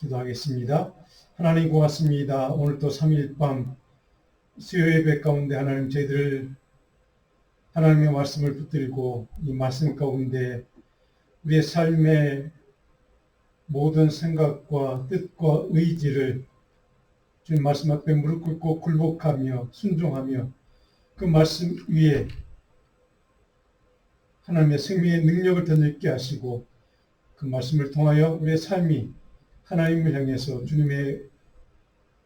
기도하겠습니다. 하나님 고맙습니다. 오늘도 3일 밤 수요 예배 가운데 하나님 저희들을 하나님의 말씀을 붙들고 이 말씀 가운데 우리의 삶의 모든 생각과 뜻과 의지를 주님 말씀 앞에 무릎 꿇고 굴복하며 순종하며 그 말씀 위에 하나님의 생명의 능력을 더 넓게 하시고 그 말씀을 통하여 우리의 삶이 하나님을 향해서 주님의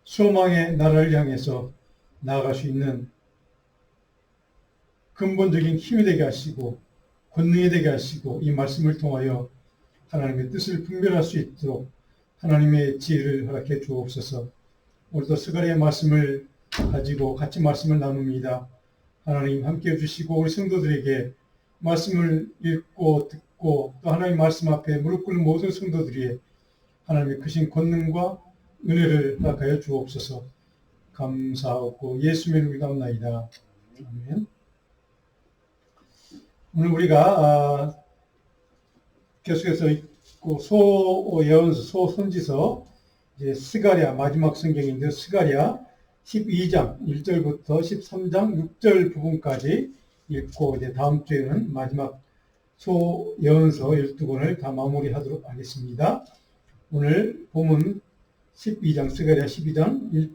소망의 나라를 향해서 나아갈 수 있는 근본적인 힘이 되게 하시고 권능이 되게 하시고 이 말씀을 통하여 하나님의 뜻을 분별할 수 있도록 하나님의 지혜를 허락해 주옵소서. 오늘도 스가랴의 말씀을 가지고 같이 말씀을 나눕니다. 하나님 함께 해주시고 우리 성도들에게 말씀을 읽고 듣고 또 하나님 말씀 앞에 무릎 꿇는 모든 성도들이 하나님의 크신 권능과 은혜를 허락하여 주옵소서. 감사하고 예수의 이름으로 기도합나이다. 아멘. 오늘 우리가 계속해서 읽고 소예언서, 소선지서 이제 스가랴 마지막 성경인데 스가랴 12장 1절부터 13장 6절 부분까지 읽고 이제 다음 주에는 마지막 소예언서 12권을 다 마무리하도록 하겠습니다. 오늘 본문 12장 스가랴 12장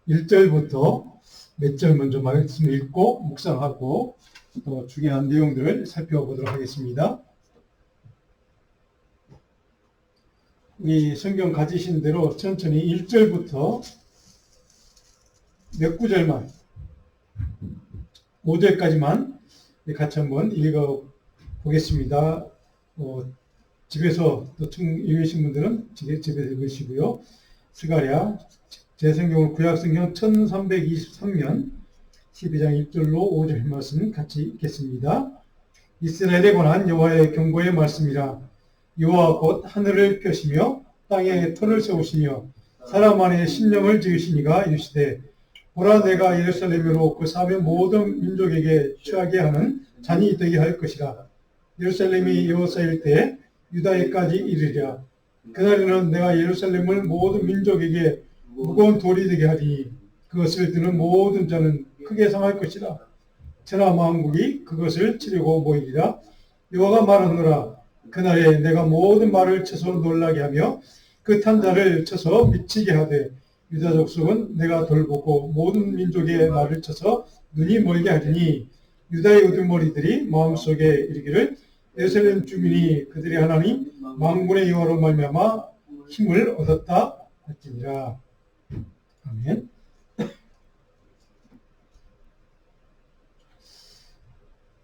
1절부터 몇 절 먼저 말씀을 읽고 묵상하고 또 중요한 내용들을 살펴보도록 하겠습니다. 우리 성경 가지신 대로 천천히 1절부터 몇 구절만 5절까지만 같이 한번 읽어보겠습니다. 집에서 또 읽으신 분들은 집에서 읽으시고요. 스가랴 제 성경은 구약성경 1323면 12장 1절로 5절 말씀 같이 읽겠습니다. 이스라엘에 관한 여호와의 경고의 말씀이라. 여호와 곧 하늘을 펴시며 땅에 터를 세우시며 사람 안에 심령을 지으시니가 이르시되 보라 내가 예루살렘으로 그 사면 모든 민족에게 취하게 하는 잔이 되게 할 것이라. 예루살렘이 여호사일 때 유다에까지 이르리라. 그날에는 내가 예루살렘을 모든 민족에게 무거운 돌이 되게 하리니 그것을 드는 모든 자는 크게 상할 것이라. 천하 만국이 그것을 치려고 모이리라. 여호와가 말하노라. 그날에 내가 모든 말을 쳐서 놀라게 하며 그 탄 자를 쳐서 미치게 하되 유다 족속은 내가 돌보고 모든 민족의 말을 쳐서 눈이 멀게 하리니 유다의 우두머리들이 마음속에 이르기를 예루살렘 주민이 그들의 하나님 만군의 여호와로 말미암아 힘을 얻었다 할지니라. 아멘.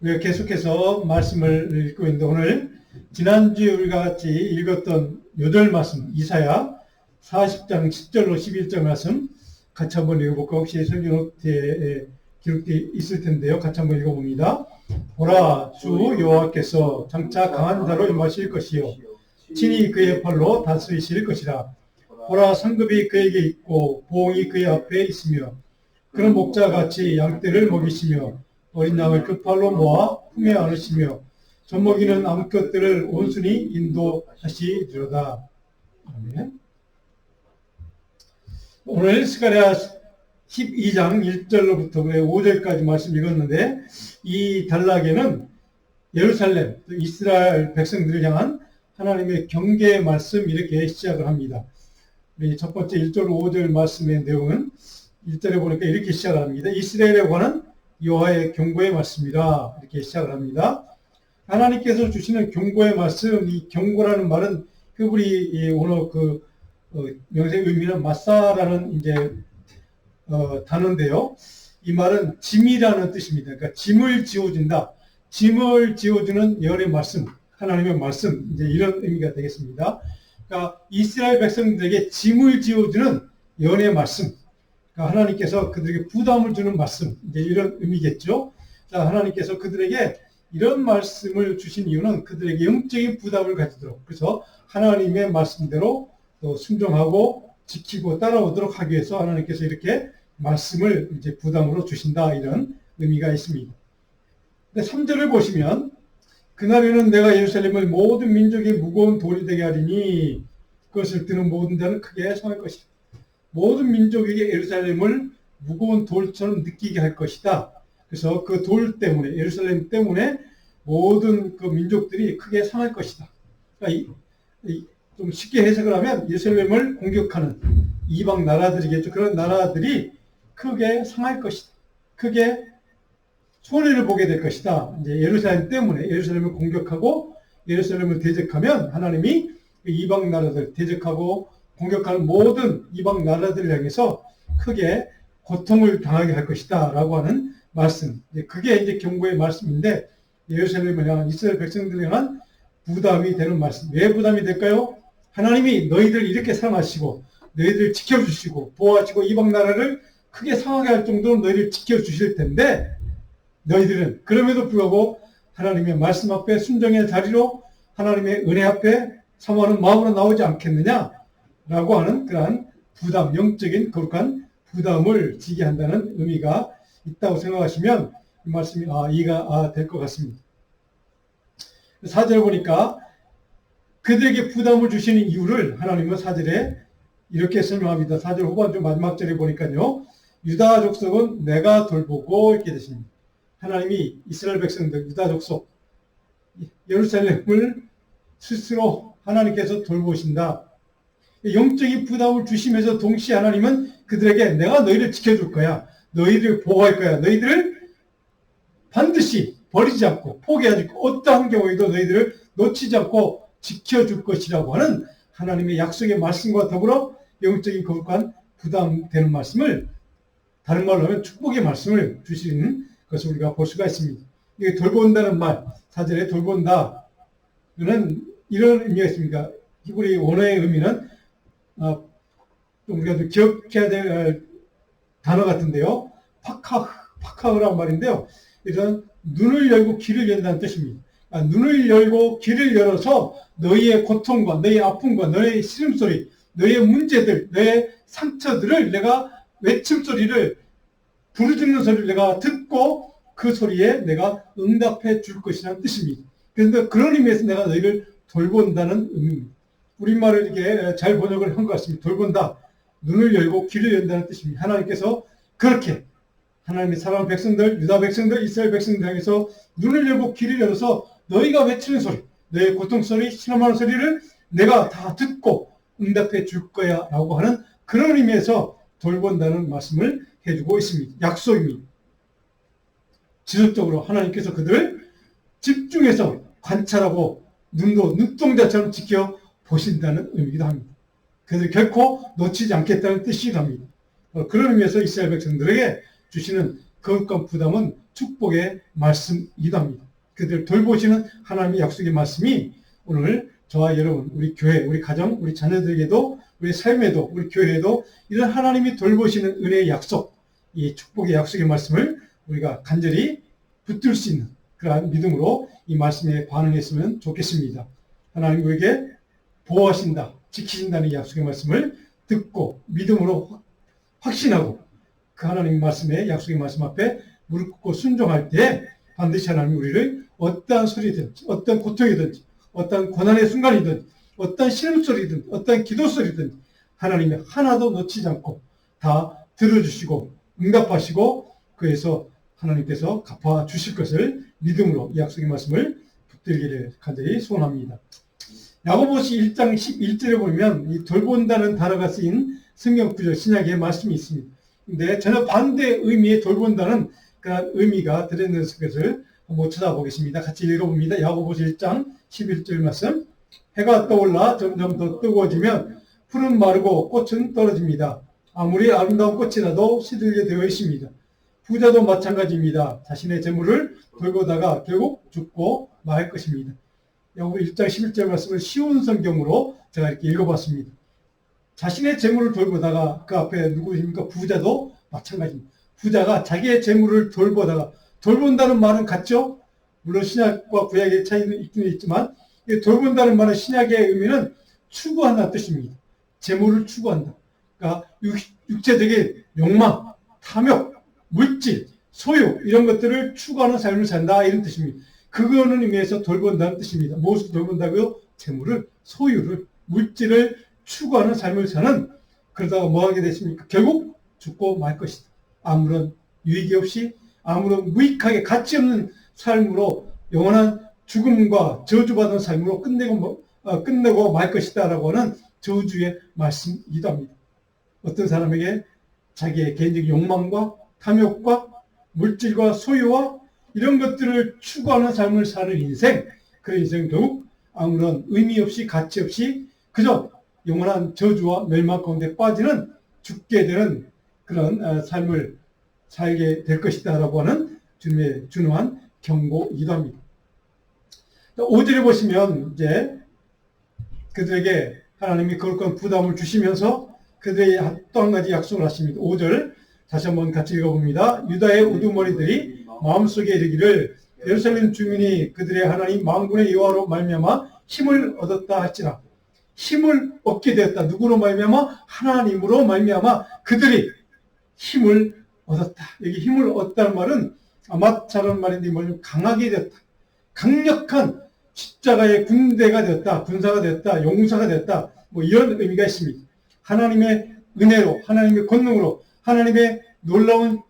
우리가 계속해서 말씀을 읽고 있는데 오늘 지난주에 우리가 같이 읽었던 요절 말씀 이사야 40장 10절로 11절 말씀 같이 한번 읽어볼까? 혹시 설교 노트에 기록되어 있을 텐데요. 같이 한번 읽어봅니다. 보라 주 여호와께서 장차 강한 자로 임하실 것이요 친히 그의 팔로 다스리실 것이라. 보라 상급이 그에게 있고 보응이 그의 앞에 있으며 그는 목자같이 양떼를 먹이시며 어린 양을 그 팔로 모아 품에 안으시며 젖먹이는 암컷들을 온순히 인도하시리로다. 아멘. 오늘 스가랴 12장 1절로부터 5절까지 말씀 읽었는데 이 단락에는 예루살렘, 이스라엘 백성들을 향한 하나님의 경계의 말씀 이렇게 시작을 합니다. 우리 첫 번째 1절 5절 말씀의 내용은 1절에 보니까 이렇게 시작을 합니다. 이스라엘에 관한 여호와의 경고의 말씀이라 이렇게 시작을 합니다. 하나님께서 주시는 경고의 말씀, 이 경고라는 말은 우리 오늘 명세 의미는 마사라는 이제 단어인데요. 이 말은 짐이라는 뜻입니다. 그러니까 짐을 지어준다. 짐을 지어주는 예언의 말씀, 하나님의 말씀, 이제 이런 의미가 되겠습니다. 그러니까 이스라엘 백성들에게 짐을 지어주는 예언의 말씀. 그러니까 하나님께서 그들에게 부담을 주는 말씀, 이제 이런 의미겠죠. 자, 하나님께서 그들에게 이런 말씀을 주신 이유는 그들에게 영적인 부담을 가지도록, 그래서 하나님의 말씀대로 또 순종하고 지키고 따라오도록 하기 위해서 하나님께서 이렇게 말씀을 이제 부담으로 주신다, 이런 의미가 있습니다. 근데 3절을 보시면 그날에는 내가 예루살렘을 모든 민족의 무거운 돌이 되게 하리니 그것을 드는 모든 자는 크게 상할 것이다. 모든 민족에게 예루살렘을 무거운 돌처럼 느끼게 할 것이다. 그래서 그 돌 때문에, 예루살렘 때문에 모든 그 민족들이 크게 상할 것이다. 그러니까 좀 쉽게 해석을 하면 예루살렘을 공격하는 이방 나라들이겠죠. 그런 나라들이 크게 상할 것이다. 크게 손해를 보게 될 것이다. 이제 예루살렘 때문에 예루살렘을 공격하고 예루살렘을 대적하면 하나님이 이방 나라들 대적하고 공격하는 모든 이방 나라들을 향해서 크게 고통을 당하게 할 것이다 라고 하는 말씀. 그게 이제 경고의 말씀인데 예루살렘을 향한 이스라엘 백성들을 향한 부담이 되는 말씀. 왜 부담이 될까요? 하나님이 너희들 이렇게 사랑하시고 너희들 지켜주시고 보호하시고 이방 나라를 크게 상하게 할 정도로 너희를 지켜주실 텐데 너희들은 그럼에도 불구하고 하나님의 말씀 앞에 순종의 자리로 하나님의 은혜 앞에 사모하는 마음으로 나오지 않겠느냐라고 하는 그러한 부담, 영적인 거룩한 부담을 지게 한다는 의미가 있다고 생각하시면 이 말씀이 이해가 될 것 같습니다. 4절을 보니까 그들에게 부담을 주시는 이유를 하나님은 4절에 이렇게 설명합니다. 4절 후반절 마지막 절에 보니까요. 유다 족속은 내가 돌보고 이렇게 되십니다. 하나님이 이스라엘 백성들, 유다 족속, 예루살렘을 스스로 하나님께서 돌보신다. 영적인 부담을 주시면서 동시에 하나님은 그들에게 내가 너희를 지켜줄 거야. 너희를 보호할 거야. 너희들을 반드시 버리지 않고 포기하지 않고 어떠한 경우에도 너희들을 놓치지 않고 지켜줄 것이라고 하는 하나님의 약속의 말씀과 더불어 영적인 거룩한 부담되는 말씀을 다른 말로 하면 축복의 말씀을 주시는 것을 우리가 볼 수가 있습니다. 이게 돌본다는 말, 4절에 돌본다. 는 이런 의미가 있습니다. 히브리 원어의 의미는 좀 우리가 좀 기억해야 될 단어 같은데요. 파카흐란 말인데요. 이런 눈을 열고 길을 연다는 뜻입니다. 눈을 열고 길을 열어서 너희의 고통과 너희의 아픔과 너희의 시름소리, 너희의 문제들, 너희의 상처들을 내가 외침소리를 부르짖는 소리를 내가 듣고 그 소리에 내가 응답해 줄 것이라는 뜻입니다. 그런데 그런 의미에서 내가 너희를 돌본다는 의미입니다. 우리말을 이렇게 잘 번역을 한 것 같습니다. 돌본다. 눈을 열고 길을 연다는 뜻입니다. 하나님께서 그렇게 하나님의 사랑하는 백성들, 유다 백성들, 이스라엘 백성들 향해서 눈을 열고 길을 열어서 너희가 외치는 소리, 너희의 고통 소리, 실험하는 소리를 내가 다 듣고 응답해 줄 거야 라고 하는 그런 의미에서 돌본다는 말씀을 해주고 있습니다. 약속입니다. 지속적으로 하나님께서 그들을 집중해서 관찰하고 눈동자처럼 지켜보신다는 의미이기도 합니다. 그래서 결코 놓치지 않겠다는 뜻이기도 합니다. 그런 의미에서 이스라엘 백성들에게 주시는 거룩한 부담은 축복의 말씀이기도 합니다. 그들을 돌보시는 하나님의 약속의 말씀이 오늘 저와 여러분, 우리 교회, 우리 가정, 우리 자녀들에게도, 우리 삶에도, 우리 교회에도 이런 하나님이 돌보시는 은혜의 약속, 이 축복의 약속의 말씀을 우리가 간절히 붙들 수 있는 그러한 믿음으로 이 말씀에 반응했으면 좋겠습니다. 하나님 우리에게 보호하신다, 지키신다는 약속의 말씀을 듣고 믿음으로 확신하고 그 하나님의 말씀에 약속의 말씀 앞에 무릎 꿇고 순종할 때 반드시 하나님 우리를 어떠한 소리든지 어떤 고통이든지 어떤 고난의 순간이든 어떤 신음소리든 어떤 기도소리든 하나님이 하나도 놓치지 않고 다 들어주시고 응답하시고 그래서 하나님께서 갚아주실 것을 믿음으로 이 약속의 말씀을 붙들기를 간절히 소원합니다. 야고보서 1장 11절에 보면 이 돌본다는 단어가 쓰인 성경 구절 신약의 말씀이 있습니다. 근데 전혀 반대 의미의 돌본다는 그런 의미가 들어있는 것을 한번 찾아보겠습니다. 같이 읽어봅니다. 야고보서 1장 11절 말씀. 해가 떠올라 점점 더 뜨거워지면 풀은 마르고 꽃은 떨어집니다. 아무리 아름다운 꽃이라도 시들게 되어 있습니다. 부자도 마찬가지입니다. 자신의 재물을 돌보다가 결국 죽고 말 것입니다. 야고보 1장 11절 말씀을 쉬운 성경으로 제가 이렇게 읽어봤습니다. 자신의 재물을 돌보다가 그 앞에 누구입니까? 부자도 마찬가지입니다. 부자가 자기의 재물을 돌보다가 돌본다는 말은 같죠? 물론 신약과 구약의 차이는 있긴 있지만 돌본다는 말은 신약의 의미는 추구한다는 뜻입니다. 재물을 추구한다. 그러니까 육체적인 욕망, 탐욕, 물질, 소유 이런 것들을 추구하는 삶을 산다 이런 뜻입니다. 그거는 의미에서 돌본다는 뜻입니다. 무엇을 돌본다고요? 재물을, 소유를, 물질을 추구하는 삶을 사는, 그러다가 뭐 하게 됐습니까? 결국 죽고 말 것이다. 아무런 유익이 없이 아무런 무익하게 가치 없는 삶으로 영원한 죽음과 저주받은 삶으로 끝내고 말 것이다 라고 하는 저주의 말씀이기도 합니다. 어떤 사람에게 자기의 개인적 욕망과 탐욕과 물질과 소유와 이런 것들을 추구하는 삶을 사는 인생, 그 인생은 결국 아무런 의미 없이 가치 없이 그저 영원한 저주와 멸망 가운데 빠지는 죽게 되는 그런 삶을 살게 될 것이다 라고 하는 주님의 준엄한 경고이기도 합니다. 5절에 보시면 이제 그들에게 하나님이 거룩한 부담을 주시면서 그들에게 또 한 가지 약속을 하십니다. 5절 다시 한번 같이 읽어봅니다. 유다의 우두머리들이 마음속에 이르기를 예루살렘 주민이 그들의 하나님 만군의 여호와로 말미암아 힘을 얻었다 할지라. 힘을 얻게 되었다. 누구로 말미암아? 하나님으로 말미암아 그들이 힘을 얻었다. 여기 힘을 얻다는 말은 아마차라는 말인데 뭐냐면 강하게 되었다. 강력한 십자가의 군대가 되었다. 군사가 되었다. 용사가 되었다. 뭐 이런 의미가 있습니다. 하나님의 은혜로, 하나님의 권능으로, 하나님의 놀라운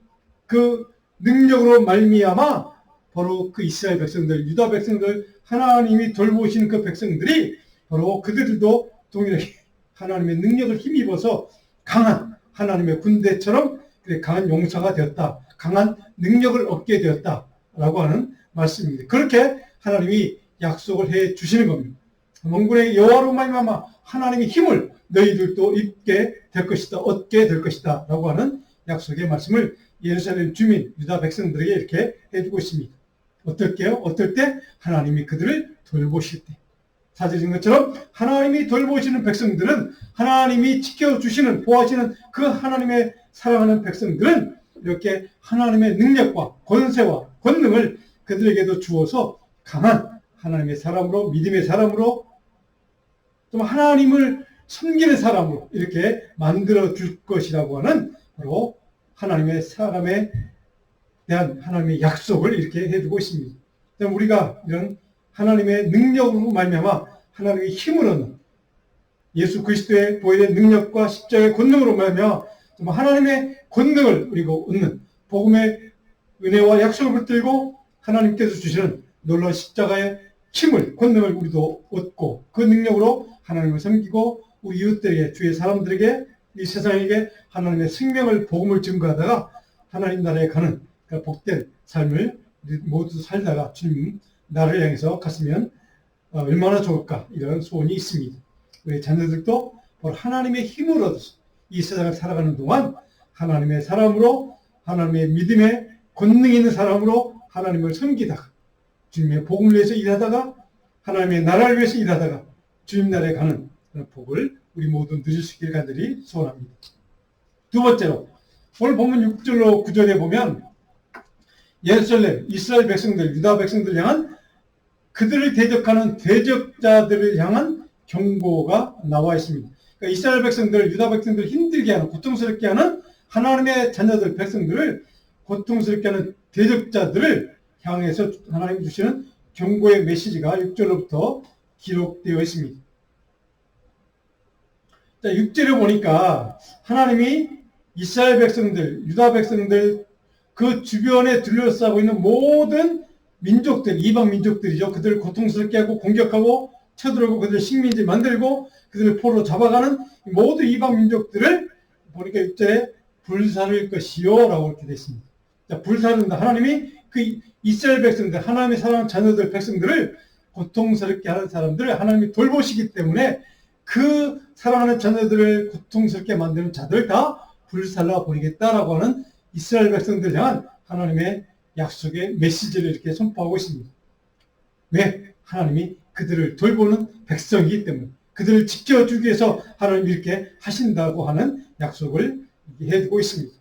그 능력으로 말미암아 바로 그 이스라엘 백성들, 유다 백성들, 하나님이 돌보시는 그 백성들이 바로 그들도 동일하게 하나님의 능력을 힘입어서 강한 하나님의 군대처럼 강한 용사가 되었다. 강한 능력을 얻게 되었다라고 하는 말씀입니다. 그렇게 하나님이 약속을 해 주시는 겁니다. 만군의 여호와로 말미암아 하나님의 힘을 너희들도 입게 될 것이다. 얻게 될 것이다. 라고 하는 약속의 말씀을 예루살렘 주민, 유다 백성들에게 이렇게 해주고 있습니다. 어떨게요? 어떨 때? 하나님이 그들을 돌보실 때. 사절인 것처럼 하나님이 돌보시는 백성들은 하나님이 지켜주시는, 보호하시는 그 하나님의 사랑하는 백성들은 이렇게 하나님의 능력과 권세와 권능을 그들에게도 주어서 강한 하나님의 사람으로, 믿음의 사람으로, 또 하나님을 섬기는 사람으로 이렇게 만들어 줄 것이라고 하는 바로 하나님의 사람에 대한 하나님의 약속을 이렇게 해주고 있습니다. 우리가 이런 하나님의 능력으로 말미암아 하나님의 힘을 얻는 예수 그리스도의 보혈의 능력과 십자가의 권능으로 말미암아 하나님의 권능을 우리가 얻는 복음의 은혜와 약속을 붙들고 하나님께서 주시는 놀라운 십자가의 힘을, 권능을 우리도 얻고 그 능력으로 하나님을 섬기고 우리 이웃들에게, 주의 사람들에게, 이 세상에게 하나님의 생명을, 복음을 증거하다가 하나님 나라에 가는 그 복된 삶을 모두 살다가 주님 나라를 향해서 갔으면 얼마나 좋을까, 이런 소원이 있습니다. 우리 자녀들도 바로 하나님의 힘을 얻어서 이 세상을 살아가는 동안 하나님의 사람으로, 하나님의 믿음의 권능 있는 사람으로 하나님을 섬기다가 주님의 복음을 위해서 일하다가 하나님의 나라를 위해서 일하다가 주님 나라에 가는 그런 복을 우리 모두 누릴 수 있기를 간절히 소원합니다. 두 번째로 오늘 본문 6절로 9절에 보면 예루살렘, 이스라엘 백성들, 유다 백성들을 향한 그들을 대적하는 대적자들을 향한 경고가 나와 있습니다. 그러니까 이스라엘 백성들, 유다 백성들을 힘들게 하는, 고통스럽게 하는 하나님의 자녀들, 백성들을 고통스럽게 하는 대적자들을 향해서 하나님 주시는 경고의 메시지가 6절로부터 기록되어 있습니다. 자, 6절에 보니까 하나님이 이스라엘 백성들, 유다 백성들, 그 주변에 둘러싸고 있는 모든 민족들, 이방 민족들이죠. 그들을 고통스럽게 하고 공격하고 쳐들어오고 그들을 식민지 만들고 그들을 포로 잡아가는 모든 이방 민족들을 보니까 6절에 불사를 것이요 라고 이렇게 되어 있습니다. 자, 불사른다. 하나님이 그 이스라엘 백성들, 하나님의 사랑하는 자녀들, 백성들을 고통스럽게 하는 사람들을 하나님이 돌보시기 때문에 그 사랑하는 자녀들을 고통스럽게 만드는 자들 다 불살라 버리겠다라고 하는 이스라엘 백성들 향한 하나님의 약속의 메시지를 이렇게 선포하고 있습니다. 왜? 하나님이 그들을 돌보는 백성이기 때문에, 그들을 지켜주기 위해서 하나님이 이렇게 하신다고 하는 약속을 해두고 있습니다.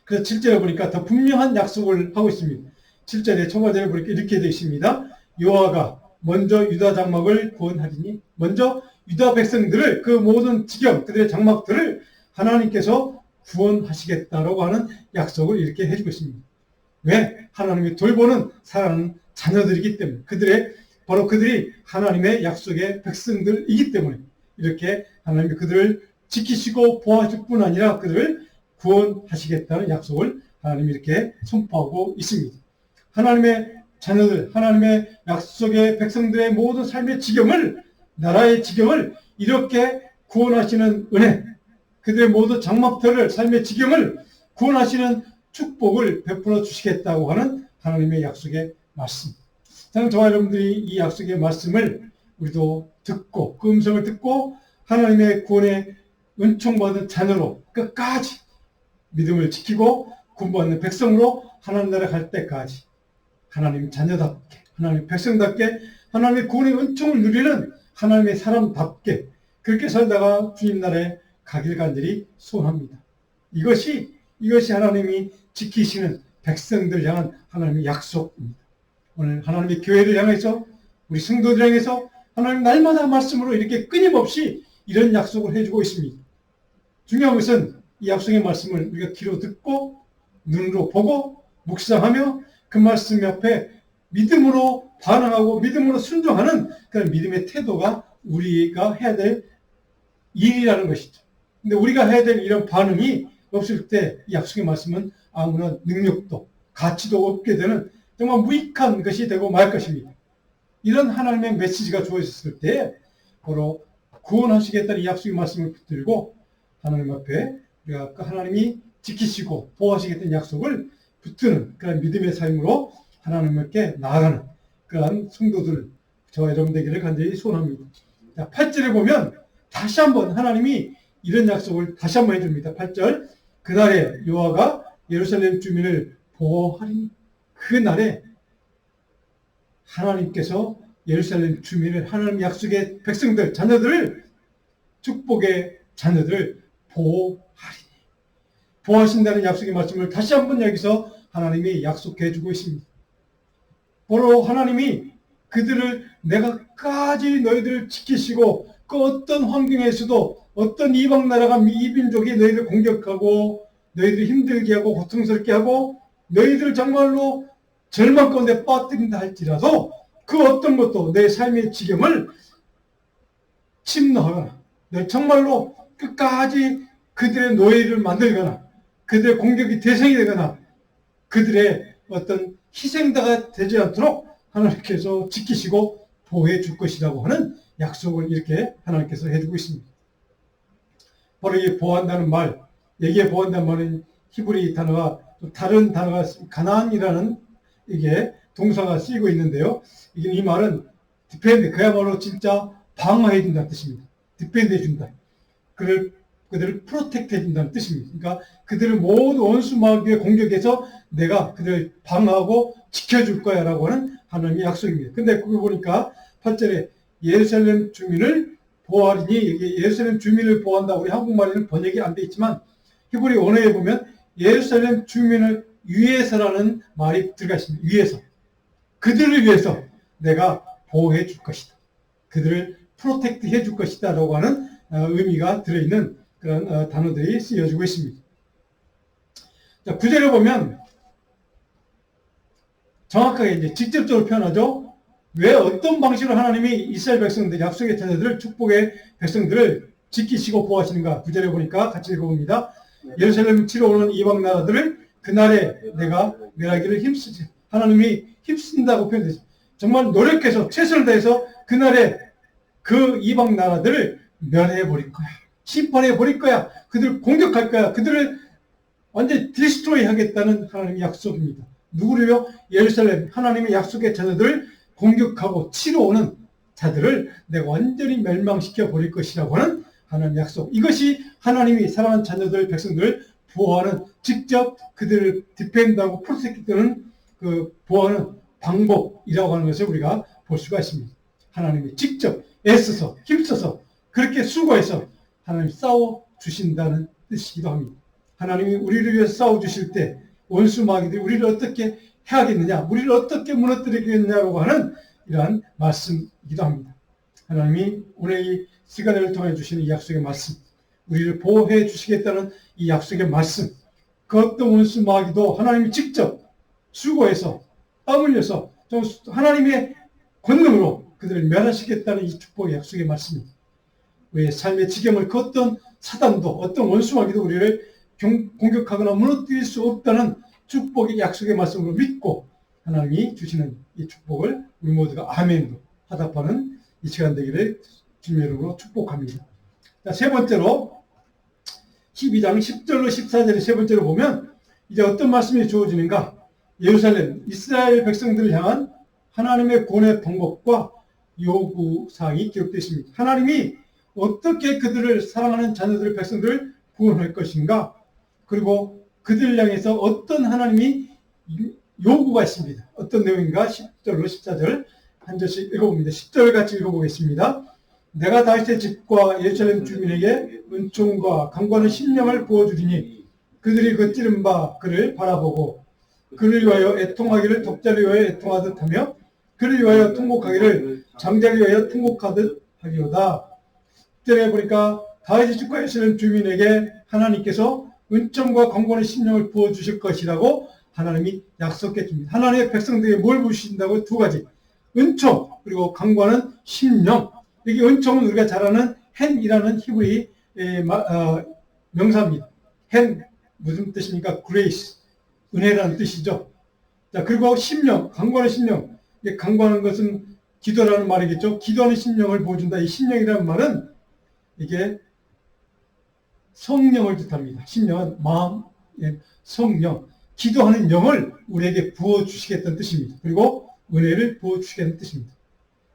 그래서 7절에 보니까 더 분명한 약속을 하고 있습니다. 7절에 초반절에 보니까 이렇게 되어 있습니다. 여호와가 먼저 유다 장막을 구원하리니, 먼저 유다 백성들을, 그 모든 지경, 그들의 장막들을 하나님께서 구원하시겠다라고 하는 약속을 이렇게 해주고 있습니다. 왜? 하나님이 돌보는 사랑하는 자녀들이기 때문에, 바로 그들이 하나님의 약속의 백성들이기 때문에 이렇게 하나님이 그들을 지키시고 보호하실 뿐 아니라 그들을 구원하시겠다는 약속을 하나님이 이렇게 선포하고 있습니다. 하나님의 자녀들, 하나님의 약속의 백성들의 모든 삶의 지경을, 나라의 지경을 이렇게 구원하시는 은혜, 그들의 모든 장막터를, 삶의 지경을 구원하시는 축복을 베풀어 주시겠다고 하는 하나님의 약속의 말씀. 저와 여러분들이 이 약속의 말씀을 우리도 듣고, 그 음성을 듣고 하나님의 구원의 은총받은 자녀로 끝까지 믿음을 지키고 구원받는 백성으로 하나님 나라 갈 때까지 하나님 자녀답게, 하나님 백성답게, 하나님의 구원의 은총을 누리는 하나님의 사람답게 그렇게 살다가 주님 나라에 가길 간절히 소원합니다. 이것이 하나님이 지키시는 백성들 향한 하나님의 약속입니다. 오늘 하나님의 교회를 향해서, 우리 성도들 향해서 하나님 날마다 말씀으로 이렇게 끊임없이 이런 약속을 해주고 있습니다. 중요한 것은 이 약속의 말씀을 우리가 귀로 듣고 눈으로 보고 묵상하며 그 말씀 옆에 믿음으로 반응하고 믿음으로 순종하는 그런 믿음의 태도가 우리가 해야 될 일이라는 것이죠. 근데 우리가 해야 될 이런 반응이 없을 때 이 약속의 말씀은 아무런 능력도 가치도 없게 되는 정말 무익한 것이 되고 말 것입니다. 이런 하나님의 메시지가 주어졌을 때 바로 구원하시겠다는 이 약속의 말씀을 붙들고 하나님 앞에 우리가 하나님이 지키시고 보호하시겠다는 약속을 붙드는 그런 믿음의 삶으로 하나님께 나아가는 그런 성도들, 저와 여러분 되기를 간절히 소원합니다. 8절에 보면 다시 한번 하나님이 이런 약속을 다시 한번 해줍니다. 8절, 그날에 여호와가 예루살렘 주민을 보호하리니. 그날에 하나님께서 예루살렘 주민을, 하나님 약속의 백성들, 자녀들을, 축복의 자녀들을 보호하리니. 보호하신다는 약속의 말씀을 다시 한번 여기서 하나님이 약속해 주고 있습니다. 바로 하나님이 그들을 내가 끝까지 너희들을 지키시고 그 어떤 환경에서도 어떤 이방 나라가 이민족이 너희를 공격하고 너희들 힘들게 하고 고통스럽게 하고 너희들 정말로 절망 가운데 빠뜨린다 할지라도 그 어떤 것도 내 삶의 지경을 침노하거나 너 정말로 끝까지 그들의 노예를 만들거나 그들의 공격이 대상이 되거나 그들의 어떤 희생자가 되지 않도록 하나님께서 지키시고 보호해 줄 것이라고 하는 약속을 이렇게 하나님께서 해주고 있습니다. 바로 이 보호한다는 말, 여기에 보호한다는 말은 히브리 단어가 다른 단어가 가나안이라는 이게 동사가 쓰이고 있는데요. 이 말은 디펜드, 그야말로 진짜 방어해 준다는 뜻입니다. 디펜드 해준다. 그들을 프로텍트 해준다는 뜻입니다. 그러니까 그들을 모두 원수 마귀의 공격에서 내가 그들을 방어하고 지켜줄 거야 라고 하는 하나님의 약속입니다. 근데 그거 보니까 8절에 예루살렘 주민을 보호하리니, 이게 예루살렘 주민을 보호한다고 우리 한국말에는 번역이 안 돼 있지만 히브리 원어에 보면 예루살렘 주민을 위해서라는 말이 들어가 있습니다. 위해서. 그들을 위해서 내가 보호해 줄 것이다. 그들을 프로텍트 해 줄 것이다 라고 하는 의미가 들어있는 그런 단어들이 쓰여지고 있습니다. 자, 9절에 보면 정확하게 이제 직접적으로 표현하죠. 왜 어떤 방식으로 하나님이 이스라엘 백성들, 약속의 자녀들을, 축복의 백성들을 지키시고 보호하시는가. 9절에 보니까 같이 읽어봅니다. 예루살렘 치러 오는 이방 나라들을 그날에 내가 멸하기를 힘쓰지. 하나님이 힘쓴다고 표현되죠. 정말 노력해서 최선을 다해서 그날에 그 이방 나라들을 멸해 버릴 거야. 심판해 버릴 거야. 그들을 공격할 거야. 그들을 완전히 디스트로이 하겠다는 하나님의 약속입니다. 누구를요? 예루살렘, 하나님의 약속의 자녀들을 공격하고 치러 오는 자들을 내가 완전히 멸망시켜 버릴 것이라고 하는 하나님의 약속. 이것이 하나님이 사랑하는 자녀들, 백성들을 보호하는, 직접 그들을 디펜드하고 프로텍트하는 그 보호하는 방법이라고 하는 것을 우리가 볼 수가 있습니다. 하나님이 직접 애써서, 힘써서, 그렇게 수고해서 하나님이 싸워주신다는 뜻이기도 합니다. 하나님이 우리를 위해서 싸워주실 때 원수 마귀들이 우리를 어떻게 해야겠느냐, 우리를 어떻게 무너뜨리겠느냐라고 하는 이러한 말씀이기도 합니다. 하나님이 오늘 이 시간을 통해 주시는 이 약속의 말씀, 우리를 보호해 주시겠다는 이 약속의 말씀, 그 어떤 원수 마귀도 하나님이 직접 수고해서 땀 흘려서 하나님의 권능으로 그들을 멸하시겠다는 이 축복의 약속의 말씀입니다. 우리의 삶의 지경을 그 어떤 사단도 어떤 원수마귀도 우리를 공격하거나 무너뜨릴 수 없다는 축복의 약속의 말씀으로 믿고 하나님이 주시는 이 축복을 우리 모두가 아멘으로 화답하는 이 시간 되기를 주님의 이름으로 축복합니다. 자, 세 번째로 12장 10절로 14절의 세 번째로 보면 이제 어떤 말씀이 주어지는가? 예루살렘, 이스라엘 백성들을 향한 하나님의 구원의 방법과 요구사항이 기록되어 있습니다. 하나님이 어떻게 그들을 사랑하는 자녀들, 백성들을 구원할 것인가? 그리고 그들을 향해서 어떤 하나님이 요구가 있습니다. 어떤 내용인가? 10절로 14절 한 절씩 읽어봅니다. 10절 같이 읽어보겠습니다. 내가 다윗의 집과 예루살렘 주민에게 은총과 강구하는 심령을 부어주리니 그들이 그 찌른 바 그를 바라보고 그를 위하여 애통하기를 독자를 위하여 애통하듯 하며 그를 위하여 통곡하기를 장자를 위하여 통곡하듯 하리로다. 10절에 보니까 다윗의 집과 예루살렘 주민에게 하나님께서 은총과 강구하는 심령을 부어주실 것이라고 하나님이 약속해 줍니다. 하나님의 백성들에게 뭘 부으신다고? 두 가지. 은총 그리고 강구하는 심령. 여기 은총은 우리가 잘 아는 헨이라는 히브리 명사입니다. 헨 무슨 뜻입니까? grace 은혜라는 뜻이죠. 자, 그리고 심령, 강구하는 심령. 강구하는 것은 기도라는 말이겠죠. 기도하는 심령을 보여준다. 이 심령이라는 말은 이게 성령을 뜻합니다. 심령은 마음, 성령. 기도하는 영을 우리에게 부어주시겠다는 뜻입니다. 그리고 은혜를 부어주시겠다는 뜻입니다.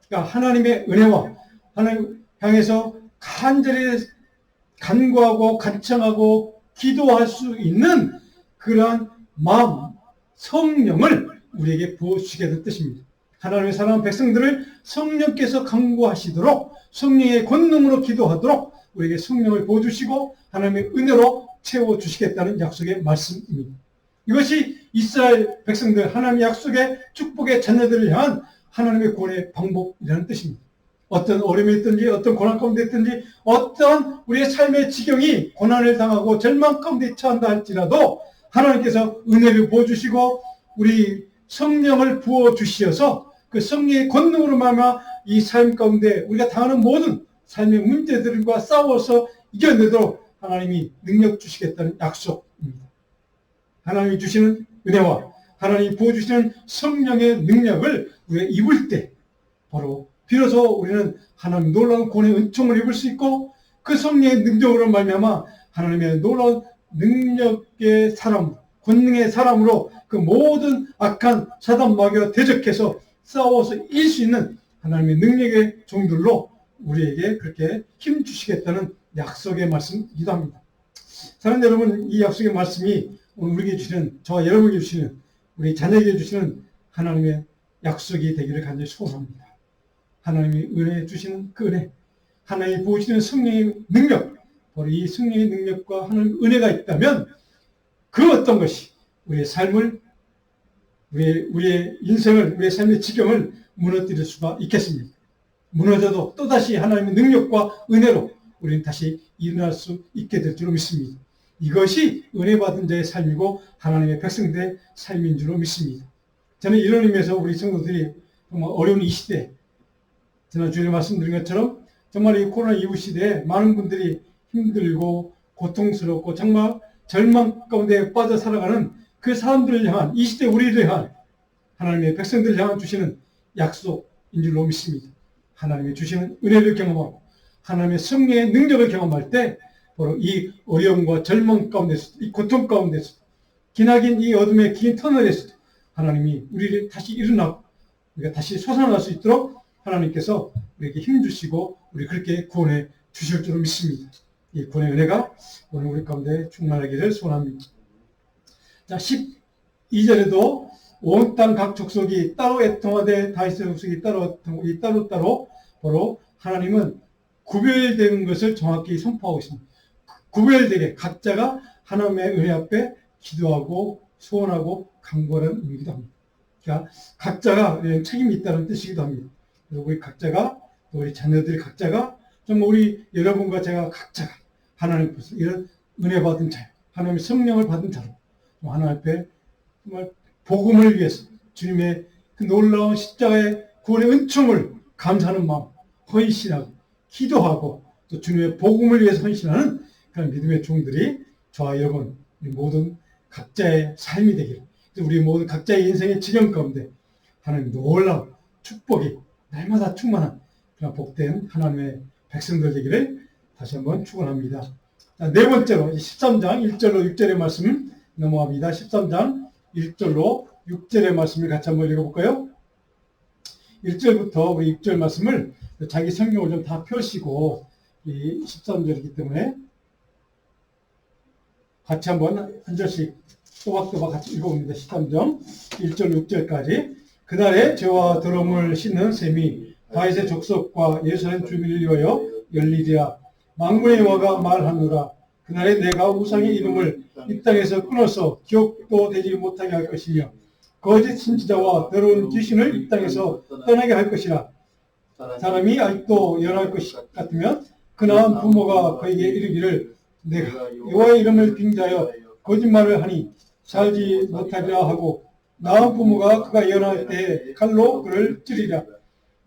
그러니까 하나님의 은혜와 하나님 향해서 간절히 간구하고 간청하고 기도할 수 있는 그러한 마음, 성령을 우리에게 부어주시겠다는 뜻입니다. 하나님의 사랑하는 백성들을 성령께서 강구하시도록 성령의 권능으로 기도하도록 우리에게 성령을 부어주시고 하나님의 은혜로 채워주시겠다는 약속의 말씀입니다. 이것이 이스라엘 백성들 하나님의 약속의 축복의 자녀들을 향한 하나님의 구원의 방법이라는 뜻입니다. 어떤 어려움이 있든지 어떤 고난 가운데 있든지 어떤 우리의 삶의 지경이 고난을 당하고 절망 가운데 처한다 할지라도 하나님께서 은혜를 부어주시고 우리 성령을 부어주시어서 그 성령의 권능으로 말미암아 이 삶 가운데 우리가 당하는 모든 삶의 문제들과 싸워서 이겨내도록 하나님이 능력 주시겠다는 약속입니다. 하나님이 주시는 은혜와 하나님이 부어주시는 성령의 능력을 우리가 입을 때 바로 비로소 우리는 하나님 놀라운 구원의 은총을 입을 수 있고 그 성령의 능력으로 말미암아 하나님의 놀라운 능력의 사람, 권능의 사람으로 그 모든 악한 사단 마귀와 대적해서 싸워서 이길 수 있는 하나님의 능력의 종들로 우리에게 그렇게 힘 주시겠다는 약속의 말씀이기도 합니다. 사랑하는 여러분, 이 약속의 말씀이 우리에게 주시는, 저와 여러분에게 주시는, 우리 자녀에게 주시는 하나님의 약속이 되기를 간절히 소원합니다. 하나님이 은혜 주시는 그 은혜, 하나님이 부으시는 성령의 능력, 바로 이 성령의 능력과 하나님의 은혜가 있다면 그 어떤 것이 우리의 삶을, 우리의 인생을, 우리의 삶의 지경을 무너뜨릴 수가 있겠습니까? 무너져도 또다시 하나님의 능력과 은혜로 우리는 다시 일어날 수 있게 될 줄로 믿습니다. 이것이 은혜 받은 자의 삶이고 하나님의 백성들의 삶인 줄로 믿습니다. 저는 이런 의미에서 우리 성도들이 정말 어려운 이 시대, 지난주에 말씀드린 것처럼 정말 이 코로나 이후 시대에 많은 분들이 힘들고 고통스럽고 정말 절망 가운데 빠져 살아가는 그 사람들을 향한, 이 시대 우리를 향한 하나님의 백성들을 향한 주시는 약속인 줄로 믿습니다. 하나님의 주시는 은혜를 경험하고 하나님의 성령의 능력을 경험할 때 바로 이 어려움과 절망 가운데서, 이 고통 가운데서, 기나긴 이 어둠의 긴 터널에서 하나님이 우리를 다시 일어나고 우리가 다시 솟아날 수 있도록 하나님께서 우리에게 힘주시고 우리 그렇게 구원해 주실 줄로 믿습니다. 이 구원의 은혜가 오늘 우리 가운데 충만하기를 소원합니다. 자, 12절에도 온 땅 각 족속이 따로 애통하되 다윗의 족속이 따로 바로 하나님은 구별되는 것을 정확히 선포하고 있습니다. 구별되게 각자가 하나님의 은혜 앞에 기도하고 소원하고 간구하는 의미이기도 합니다. 그러니까 각자가 책임이 있다는 뜻이기도 합니다. 그래서 우리 각자가, 또 우리 자녀들이 각자가, 정말 우리 여러분과 제가 각자가 하나님께서 이런 은혜 받은 자, 하나님의 성령을 받은 자로 하나님 앞에 정말 복음을 위해서 주님의 그 놀라운 십자가의 구원의 은총을 감사하는 마음, 헌신하고 기도하고 또 주님의 복음을 위해서 헌신하는 그런 믿음의 종들이 저와 여러분 우리 모든 각자의 삶이 되기를, 우리 모든 각자의 인생의 지경 가운데 하나님 놀라운 축복이 날마다 충만한 그런 복된 하나님의 백성들 되기를 다시 한번 축원합니다. 자, 네 번째로 13장 1절로 6절의 말씀 넘어갑니다. 13장 1절로 6절의 말씀을 같이 한번 읽어볼까요? 1절부터 우리 6절 말씀을 자기 성경을 좀 다 펴시고 이 13절이기 때문에 같이 한번 한 절씩 또박또박 같이 읽어봅니다. 13장 1절 6절까지. 그날에 죄와 더러움을 씻는 셈이 다윗의 족속과 예루살렘 주민을 위하여 열리리라. 만군의 여호와가 말하노라. 그날에 내가 우상의 이름을 이 땅에서 끊어서 기억도 되지 못하게 할 것이며 거짓 선지자와 더러운 귀신을 이 땅에서 떠나게 할 것이라. 사람이 아직도 연할 것 같으면 그 나은 부모가 그에게 이르기를 내가 여호와의 이름을 빙자하여 거짓말을 하니 살지 못하리라 하고 나은 부모가 그가 연할 때에 칼로 그를 찌르리라.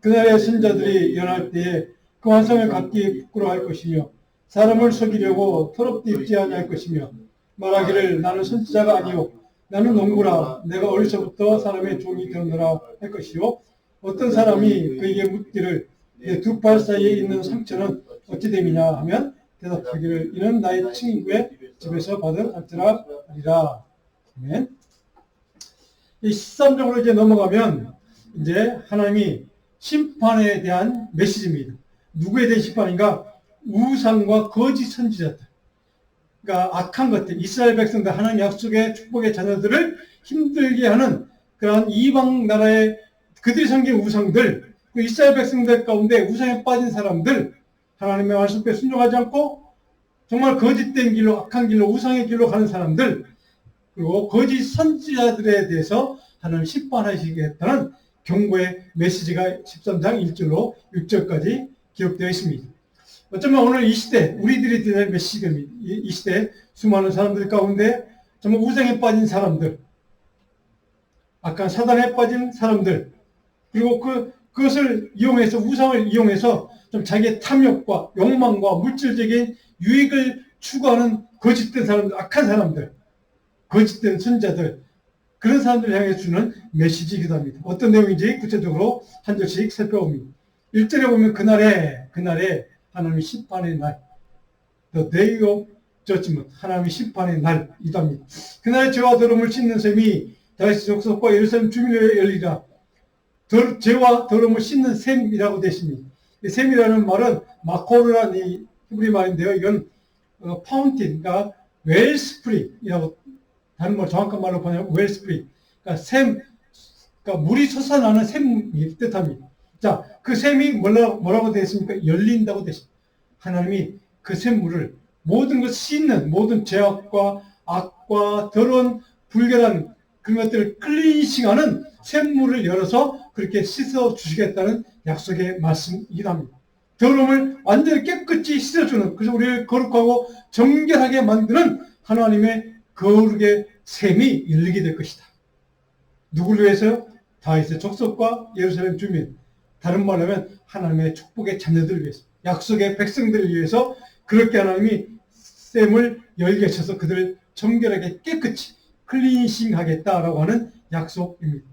그날의 선자들이 연할 때에 그 환상을 갖기 부끄러워할 것이며 사람을 속이려고 토롭도 입지 아니할 것이며 말하기를 나는 선지자가 아니요 나는 농부라 내가 어려서부터 사람의 종이 되었노라 할 것이요 어떤 사람이 그에게 묻기를 내 두 팔 사이에 있는 상처는 어찌 됨이냐 하면 대답하기를 이는 나의 친구의 집에서 받은 상처라 하리라. 아멘. 이 13장으로 이제 넘어가면 이제 하나님이 심판에 대한 메시지입니다. 누구에 대한 심판인가? 우상과 거짓 선지자들. 그러니까 악한 것들, 이스라엘 백성들, 하나님 약속의 축복의 자녀들을 힘들게 하는 그러한 이방 나라의 그들이 섬긴 우상들, 그 이스라엘 백성들 가운데 우상에 빠진 사람들, 하나님의 말씀에 순종하지 않고 정말 거짓된 길로, 악한 길로, 우상의 길로 가는 사람들, 그리고 거짓 선지자들에 대해서 하나님 심판하시겠다는 경고의 메시지가 13장 1절로 6절까지 기록되어 있습니다. 어쩌면 오늘 이 시대, 우리들이 드릴 메시지입니다. 이 시대 수많은 사람들 가운데 정말 우상에 빠진 사람들, 악한 사단에 빠진 사람들, 그리고 그것을 이용해서, 우상을 이용해서 좀 자기의 탐욕과 욕망과 물질적인 유익을 추구하는 거짓된 사람들, 악한 사람들, 거짓된 선자들, 그런 사람들을 향해 주는 메시지이기도 합니다. 어떤 내용인지 구체적으로 한 절씩 살펴봅니다. 1절에 보면 그날에 하나님의 심판의 날, The Day of Judgment, 하나님의 심판의 날이답니다. 그날에 죄와 더러움을 씻는 셈이 다윗의 족속과 예루살렘 주민을 열리라. 죄와 더러움을 씻는 셈이라고 되어 있습니다. 셈이라는 말은 마코르라는 이 히브리 말인데요. 이건 파운틴, 그러니까 웰스프링이라고, 다른 말 정확한 말로 보면 웰스프링, 그러니까 그러니까 물이 솟아나는 샘이 뜻합니다. 자, 그 샘이 뭐라고 되어 있습니까? 열린다고 되어 있습니다. 하나님이 그 샘물을 모든 것을 씻는, 모든 죄악과 악과 더러운 불결한 그런 것들을 클리닝하는 샘물을 열어서 그렇게 씻어 주시겠다는 약속의 말씀이기도 합니다. 더러움을 완전히 깨끗이 씻어주는, 그래서 우리를 거룩하고 정결하게 만드는 하나님의 거룩의 샘이 열리게 될 것이다. 누구를 위해서요? 다윗의 족속과 예루살렘 주민, 다른 말로 하면 하나님의 축복의 자녀들을 위해서, 약속의 백성들을 위해서 그렇게 하나님이 샘을 열게 하셔서 그들을 정결하게 깨끗이 클리닝 하겠다라고 하는 약속입니다.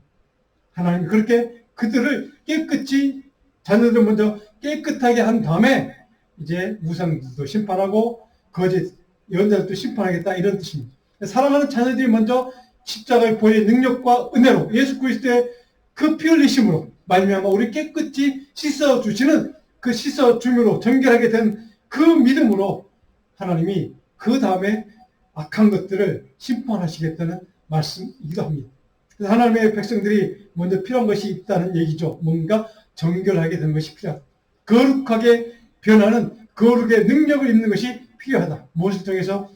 하나님이 그렇게 그들을 깨끗이, 자녀들 먼저 깨끗하게 한 다음에 이제 우상들도 심판하고 거짓 예언자들도 심판하겠다, 이런 뜻입니다. 사랑하는 자녀들이 먼저 십자가의 보혈의 능력과 은혜로 예수 그리스도의 그 피 흘리심으로 말미암아 우리 깨끗이 씻어주시는 그 씻어줌으로 정결하게 된 그 믿음으로 하나님이 그 다음에 악한 것들을 심판하시겠다는 말씀이기도 합니다. 그래서 하나님의 백성들이 먼저 필요한 것이 있다는 얘기죠. 뭔가 정결하게 되는 것이 필요하다. 거룩하게 변하는 거룩의 능력을 입는 것이 필요하다. 무엇을 통해서?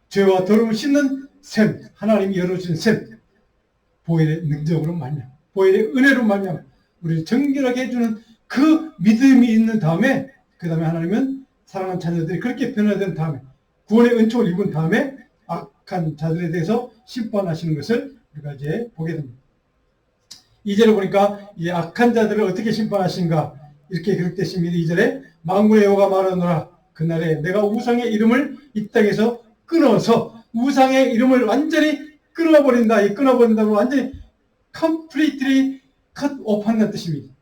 죄와 더러움을 씻는 샘, 하나님이 열어준 샘, 보혈의 능력으로 말미암아, 보혈의 은혜로 말미암아 우리를 정결하게 해주는 그 믿음이 있는 다음에, 그 다음에 하나님은 사랑하는 자녀들이 그렇게 변화된 다음에, 구원의 은총을 입은 다음에 악한 자들에 대해서 심판하시는 것을 우리가 이제 보게 됩니다. 2절에 보니까 이 악한 자들을 어떻게 심판하신가 이렇게 기록되십니다. 2절에 만군의 여호와가 말하노라. 그날에 내가 우상의 이름을 이 땅에서 끊어서 우상의 이름을 완전히 끊어버린다. 이 끊어버린다고 완전히 completely cut off 한다는 뜻입니다.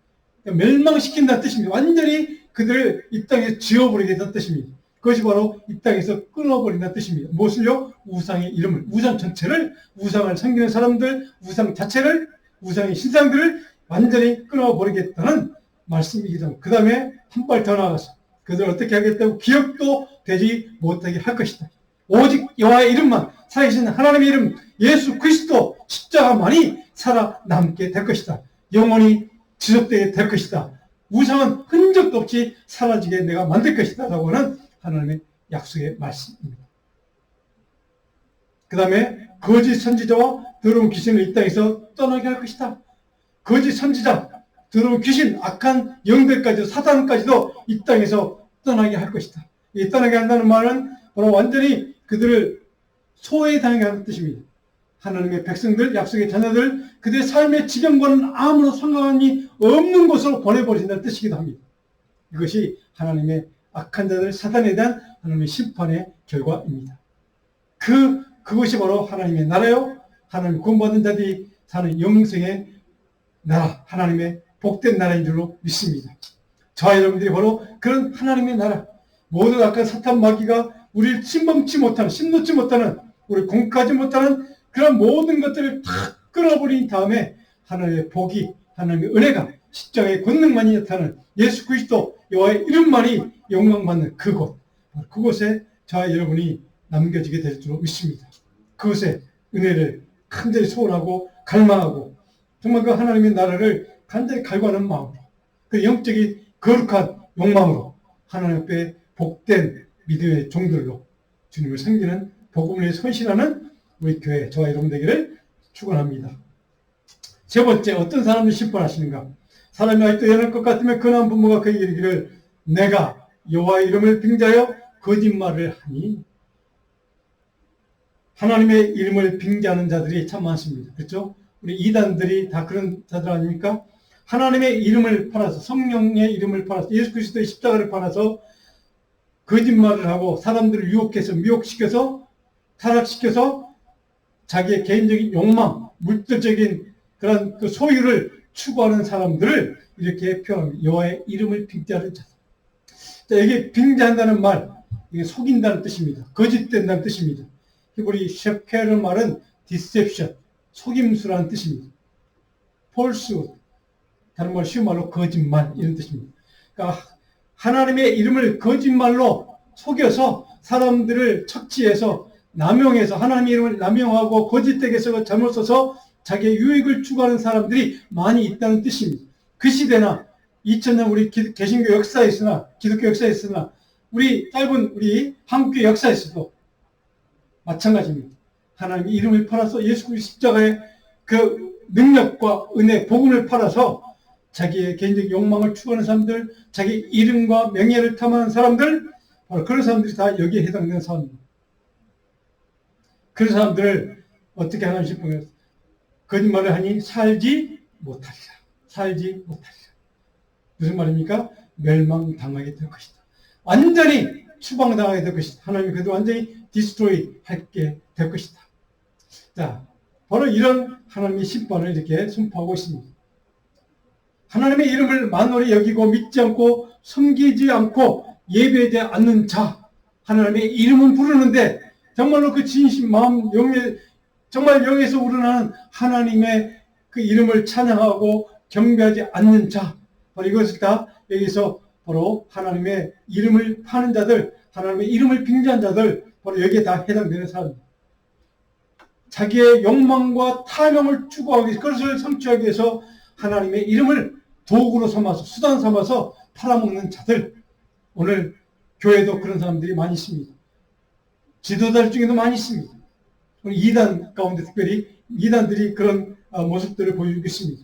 멸망시킨다는 뜻입니다. 완전히 그들을 이 땅에 지워버리겠다는 뜻입니다. 그것이 바로 이 땅에서 끊어버린다는 뜻입니다. 무엇을요? 우상의 이름을, 우상 전체를, 우상을 섬기는 사람들, 우상 자체를, 우상의 신상들을 완전히 끊어버리겠다는 말씀이기도 합니다. 그 다음에 한 발 더 나아가서 그들을 어떻게 하겠다고? 기억도 되지 못하게 할 것이다. 오직 여호와의 이름만, 살아계신 하나님의 이름, 예수 그리스도 십자가만이 살아남게 될 것이다. 영원히 지속되게 될 것이다. 우상은 흔적도 없이 사라지게 내가 만들 것이다. 라고 하는 하나님의 약속의 말씀입니다. 그 다음에 거짓 선지자와 더러운 귀신을 이 땅에서 떠나게 할 것이다. 거짓 선지자, 더러운 귀신, 악한 영들까지도, 사단까지도 이 땅에서 떠나게 할 것이다. 이 떠나게 한다는 말은 바로 완전히 그들을 소외당하게 하는 뜻입니다. 하나님의 백성들, 약속의 자녀들, 그들의 삶의 지경과는 아무런 상관이 없는 곳으로 보내버린다는 뜻이기도 합니다. 이것이 하나님의 악한 자들, 사단에 대한 하나님의 심판의 결과입니다. 그것이 바로 하나님의 나라요. 하나님 구원받은 자들이 사는 영생의 나라, 하나님의 복된 나라인 줄로 믿습니다. 저와 여러분들이 바로 그런 하나님의 나라, 모든 악한 사탄 마귀가 우리를 침범치 못하는, 심놓지 못하는, 우리 공격하지 못하는 그런 모든 것들을 다 끌어버린 다음에 하나님의 복이, 하나님의 은혜가, 십자가의 권능만이 나타나는 예수 그리스도 여호와의 이름만이 영광받는 그곳, 그곳에 저와 여러분이 남겨지게 될 줄 믿습니다. 그곳에 은혜를 간절히 소원하고 갈망하고 정말 그 하나님의 나라를 간절히 갈구하는 마음으로, 그 영적인 거룩한 욕망으로 하나님 앞에 복된 믿음의 종들로 주님을 섬기는 복음을 위해 헌신하는 우리 교회, 저와 여러분 되기를 축원합니다. 세 번째, 어떤 사람을 심판하시는가? 사람이 아직도 연할 것 같으면 근한 부모가 그에게 이르기를 내가 여호와의 이름을 빙자하여 거짓말을 하니. 하나님의 이름을 빙자하는 자들이 참 많습니다. 그렇죠? 우리 이단들이 다 그런 자들 아닙니까? 하나님의 이름을 팔아서, 성령의 이름을 팔아서, 예수 그리스도의 십자가를 팔아서 거짓말을 하고 사람들을 유혹해서, 미혹시켜서, 타락시켜서 자기의 개인적인 욕망, 물질적인 그런 그 소유를 추구하는 사람들을 이렇게 표현합니다. 여호와의 이름을 빙자하는 자들. 자, 이게 빙자한다는 말, 이게 속인다는 뜻입니다. 거짓된다는 뜻입니다. 히브리 셰케르 말은 deception, 속임수라는 뜻입니다. falsehood, 다른 말 쉬운 말로 거짓말 이런 뜻입니다. 그러니까 하나님의 이름을 거짓말로 속여서 사람들을 착취해서 남용해서 하나님의 이름을 남용하고 거짓되게 해서 잘못 써서 자기의 유익을 추구하는 사람들이 많이 있다는 뜻입니다. 그 시대나 2000년 우리 개신교 역사에 있으나 기독교 역사에 있으나 우리 짧은 우리 한국교 역사에서도 마찬가지입니다. 하나님의 이름을 팔아서 예수 그리스도 십자가의 그 능력과 은혜, 복음을 팔아서 자기의 개인적 욕망을 추구하는 사람들, 자기 이름과 명예를 탐하는 사람들, 바로 그런 사람들이 다 여기에 해당되는 사람입니다. 그런 사람들을 어떻게 하나 싶으면 거짓말을 하니 살지 못하리라. 살지 못하리라. 무슨 말입니까? 멸망당하게 될 것이다. 완전히 추방당하게 될 것이다. 하나님이 그래도 완전히 디스트로이 하게 될 것이다. 자, 바로 이런 하나님의 심판을 이렇게 선포하고 있습니다. 하나님의 이름을 만홀히 여기고 믿지 않고 섬기지 않고 예배하지 않는 자, 하나님의 이름은 부르는데 정말로 그 진심 마음 영에 정말 영에서 우러나는 하나님의 그 이름을 찬양하고 경배하지 않는 자, 바로 이것을 다 여기서 바로 하나님의 이름을 파는 자들, 하나님의 이름을 빙자한 자들, 바로 여기에 다 해당되는 사람입니다. 자기의 욕망과 탐욕을 추구하기 위해서, 그것을 성취하기 위해서 하나님의 이름을 도구로 삼아서, 수단 삼아서 팔아먹는 자들, 오늘 교회도 그런 사람들이 많이 있습니다. 지도자들 중에도 많이 있습니다. 이단 가운데 특별히 이단들이 그런 모습들을 보여주고 있습니다.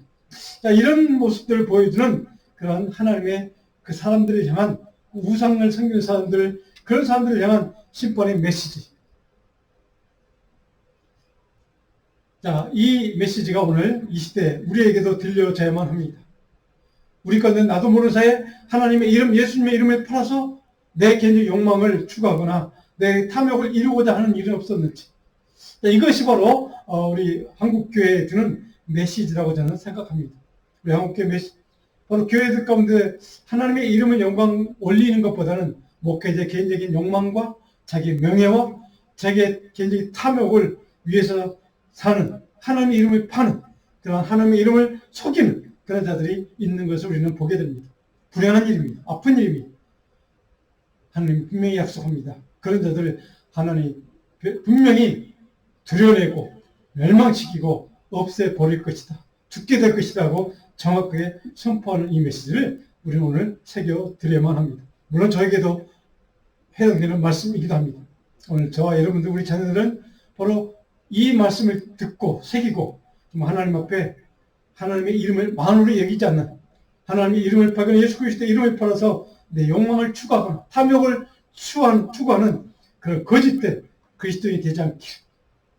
자, 이런 모습들을 보여주는 그런 하나님의 그 사람들을 향한 우상을 섬기는 사람들, 그런 사람들을 향한 심판의 메시지. 자, 이 메시지가 오늘 이 시대 우리에게도 들려져야만 합니다. 우리 가운데 나도 모르는 사이에 하나님의 이름, 예수님의 이름을 팔아서 내 개인의 욕망을 추구하거나 내 탐욕을 이루고자 하는 일은 없었는지. 이것이 바로 우리 한국교회에 주는 메시지라고 저는 생각합니다. 우리 한국교회 메시지, 바로 교회들 가운데 하나님의 이름을 영광 올리는 것보다는 목회자의 개인적인 욕망과 자기 명예와 자기의 개인적인 탐욕을 위해서 사는, 하나님의 이름을 파는, 그런 하나님의 이름을 속이는 그런 자들이 있는 것을 우리는 보게 됩니다. 불행한 일입니다. 아픈 일입니다. 하나님 분명히 약속합니다. 그런 자들을 하나님 분명히 드러내고 멸망시키고 없애버릴 것이다. 죽게 될 것이라고 정확하게 선포하는 이 메시지를 우리는 오늘 새겨드려야만 합니다. 물론 저에게도 해당되는 말씀이기도 합니다. 오늘 저와 여러분들, 우리 자녀들은 바로 이 말씀을 듣고 새기고 하나님 앞에 하나님의 이름을 만으로 여기지 않는, 하나님의 이름을 팔거나 예수 그리스도의 이름을 팔아서 내 욕망을 추구하거나 탐욕을 추구하는 그런 거짓된 그리스도인이 되지 않기를,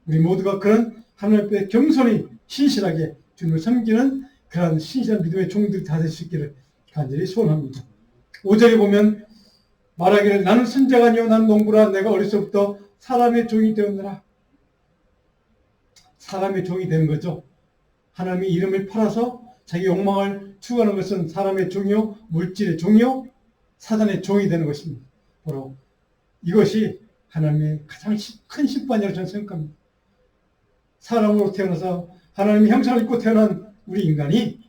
우리 모두가 그런 하나님 앞에 겸손히 신실하게 주님을 섬기는 그러한 신실한 믿음의 종들이 다 될 수 있기를 간절히 소원합니다. 5절에 보면 말하기를 나는 선자가 아니요 나는 농부라 내가 어려서부터 사람의 종이 되었느라. 사람의 종이 되는 거죠. 하나님의 이름을 팔아서 자기 욕망을 추구하는 것은 사람의 종이요, 물질의 종이요, 사단의 종이 되는 것입니다. 바로 이것이 하나님의 가장 큰 심판이라고 저는 생각합니다. 사람으로 태어나서 하나님의 형상을 입고 태어난 우리 인간이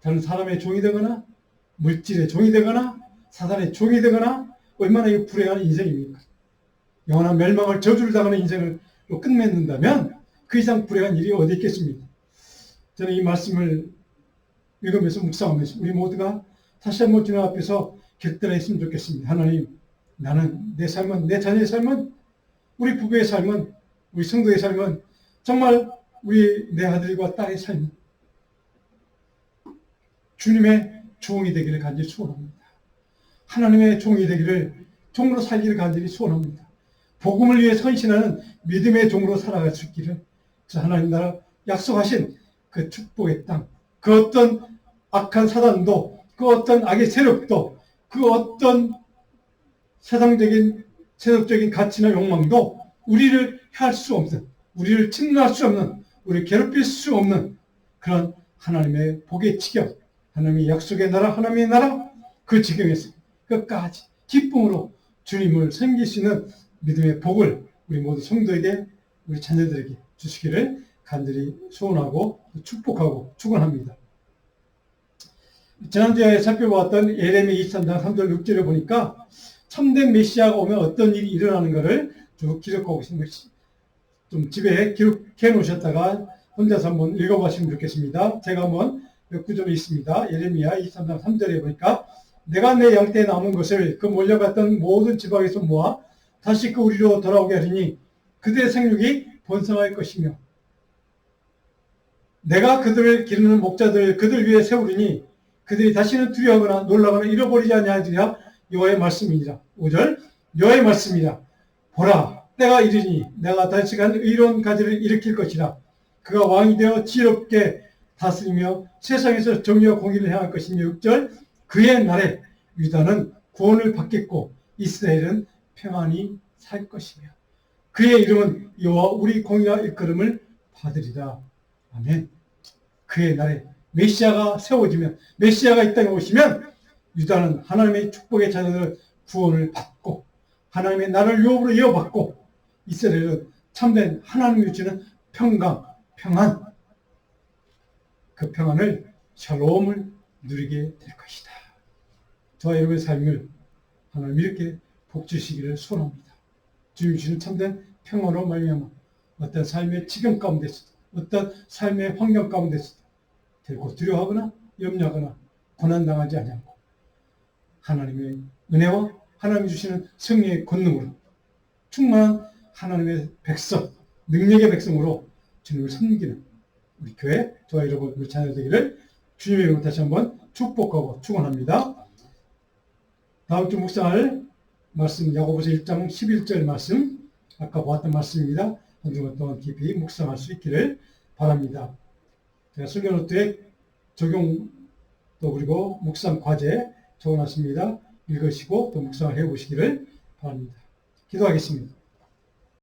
다른 사람의 종이 되거나 물질의 종이 되거나 사단의 종이 되거나 얼마나 불행한 인생입니까? 영원한 멸망을 저주를 당하는 인생을 끝맺는다면 그 이상 불행한 일이 어디 있겠습니까? 저는 이 말씀을 읽으면서 묵상하면서 우리 모두가 다시 한번 주님 앞에서 격들했으면 좋겠습니다. 하나님, 나는 내 삶은, 내 자녀의 삶은, 우리 부부의 삶은, 우리 성도의 삶은, 정말 우리 내 아들과 딸의 삶은 주님의 종이 되기를 간절히 소원합니다. 하나님의 종이 되기를, 종으로 살기를 간절히 소원합니다. 복음을 위해 헌신하는 믿음의 종으로 살아갈 수 있기를, 저 하나님 나라 약속하신 그 축복의 땅, 그 어떤 악한 사단도, 그 어떤 악의 세력도, 그 어떤 세상적인 가치나 욕망도 우리를 해할 수 없는, 우리를 침노할 수 없는, 우리를 괴롭힐 수 없는 그런 하나님의 복의 지경, 하나님의 약속의 나라, 하나님의 나라, 그 지경에서 끝까지 기쁨으로 주님을 섬길 수 있는 믿음의 복을 우리 모두 성도에게, 우리 자녀들에게 주시기를 간절히 소원하고 축복하고 축원합니다. 지난주에 살펴보았던 예레미야 23장 3절 6절을 보니까 참된 메시아가 오면 어떤 일이 일어나는 것을 쭉 기록하고 있는 것이, 좀 집에 기록해 놓으셨다가 혼자서 한번 읽어보시면 좋겠습니다. 제가 한번 몇 구절이 있습니다. 예레미야 23장 3절에 보니까 내가 내 양떼에 남은 것을 그 몰려갔던 모든 지방에서 모아 다시 그 우리로 돌아오게 하리니 그들의 생육이 번성할 것이며 내가 그들을 기르는 목자들 그들 위에 세우리니 그들이 다시는 두려워하거나 놀라거나 잃어버리지 아니하리라. 여호와의 말씀이니라. 5절 여호와의 말씀이라. 보라 내가 이르니 내가 다시간 의로운 가지를 일으킬 것이라. 그가 왕이 되어 지혜롭게 다스리며 세상에서 정의와 공의를 행할 것이며 6절 그의 날에 유다는 구원을 받겠고 이스라엘은 평안히 살 것이며 그의 이름은 여호와 우리 공의와 일컬음을 받으리라. 아멘. 그의 날에 메시아가 세워지면, 메시아가 이 땅에 오시면 유다는 하나님의 축복의 자녀들 구원을 받고 하나님의 나라를 유업으로 이어받고 이스라엘은 참된 하나님이 주시는 평강, 평안, 그 평안을 샬롬을 누리게 될 것이다. 저와 여러분의 삶을 하나님 이렇게 복 주시기를 소원합니다. 주님 주시는 참된 평안으로 말미암아 어떤 삶의 지경 가운데서도 어떤 삶의 환경 가운데서도 결코 두려워하거나 염려하거나 고난당하지 아니하고 하나님의 은혜와 하나님이 주시는 성령의 권능으로 충만한 하나님의 백성, 능력의 백성으로 주님을 섬기는 우리 교회, 저와 여러분, 우리 자녀 되기를 주님의 이름으로 다시 한번 축복하고 축원합니다. 다음 주 묵상할 말씀 야고보서 1장 11절 말씀, 아까 보았던 말씀입니다. 한 주간 동안 깊이 묵상할 수 있기를 바랍니다. 제가 설교노트에 적용 또 그리고 묵상 과제 적어놨습니다. 읽으시고 또 묵상을 해보시기를 바랍니다. 기도하겠습니다.